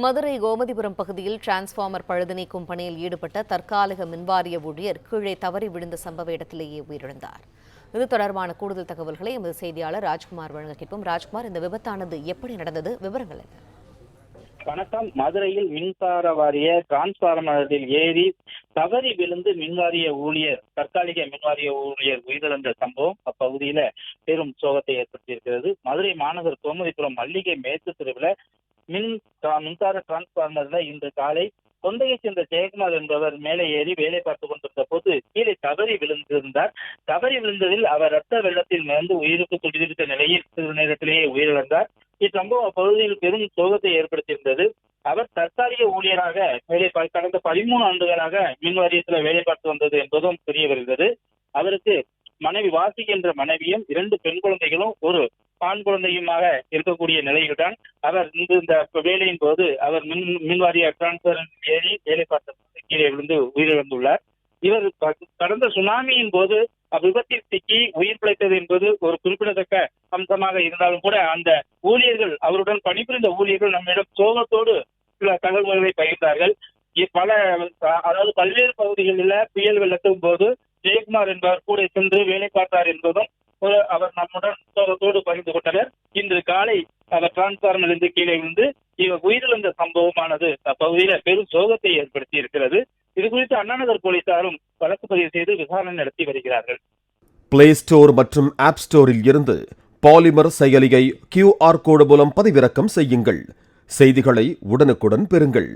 மதுரை கோமதிபுரம் பகுதியில் டிரான்ஸ்பார்மர் பழுது நீக்கும் பணியில் ஈடுபட்ட தற்காலிக மின்வாரிய ஊழியர் கீழே தவறி விழுந்த சம்பவ இடத்திலேயே உயிரிழந்தார். இது தொடர்பான கூடுதல் தகவல்களை எமது செய்தியாளர் ராஜ்குமார் வழங்க கேட்போம். ராஜ்குமார், இந்த விபத்தானது எப்படி நடந்தது? விவரங்கள் என்ன? வணக்கம். மதுரையில் மின்சார வாரிய டிரான்ஸ்பார்மரில் ஏறி தவறி விழுந்து தற்காலிக மின்வாரிய ஊழியர் உயிரிழந்த சம்பவம் அப்பகுதியில பெரும் சோகத்தை ஏற்படுத்தியிருக்கிறது. மதுரை மாநகர் கோமதிபுரம் மல்லிகை மேற்கு தெருவில் மின்சார டிரான்ஸ்பார்மர்ல இன்று காலை தொண்டையை சேர்ந்த ஜெயக்குமார் என்பவர் மேலே ஏறி வேலை பார்த்துக் கொண்டிருந்த போது கீழே தவறி விழுந்திருந்தார். தவறி விழுந்ததில் அவர் ரத்த வெள்ளத்தில் மிதந்து உயிருக்கு துடிதுடித்த நிலையில் சிறு நேரத்திலேயே உயிரிழந்தார். இச்சம்பவம் அப்பகுதியில் பெரும் சோகத்தை ஏற்படுத்தியிருந்தது. அவர் தற்காலிக ஊழியராக கடந்த 13 ஆண்டுகளாக மின் வாரியத்தில் வேலை பார்த்து வந்தது என்பதும் தெரிய வருகிறது. அவருக்கு மனைவி வாசி என்ற மனைவியும் 2 பெண் குழந்தைகளும் ஒரு ஆண் குழந்தையுமாக இருக்கக்கூடிய நிலையில்தான் அவர் இந்த வேலையின் போது அவர் மின்வாரிய டிரான்ஸ்பர் ஏறி வேலை பார்த்த கீழே விழுந்து உயிரிழந்துள்ளார். இவர் கடந்த சுனாமியின் போது விபத்தில் சிக்கி உயிர் பிழைத்தது என்பது ஒரு குறிப்பிடத்தக்க அம்சமாக இருந்தாலும் கூட அந்த ஊழியர்கள், அவருடன் பணிபுரிந்த ஊழியர்கள் நம்மிடம் சோகத்தோடு சில தகவல்களை பகிர்ந்தார்கள். பல்வேறு பகுதிகளில் புயல் வெள்ளத்தின் போது ஜெயக்குமார் என்பவர் கூட சென்று வேலை பார்த்தார் என்பதும் அவர் நம்முடன் சோகத்தோடு பகிர்ந்து கொண்டனர். இன்று காலை அவர் டிரான்ஸ்பார்மரிலிருந்து கீழே விழுந்து இவர் உயிரிழந்த சம்பவமானது அப்பகுதியில பெரும் சோகத்தை ஏற்படுத்தி இருக்கிறது. இது குறித்து அண்ணாநகர் போலீசாரும் வழக்கு பதிவு செய்து விசாரணை நடத்தி வருகிறார்கள். பிளே ஸ்டோர் மற்றும் ஆப் ஸ்டோரில் இருந்து பாலிமர் செயலியை QR கோடு மூலம் பதிவிறக்கம் செய்யுங்கள். செய்திகளை உடனுக்குடன் பெறுங்கள்.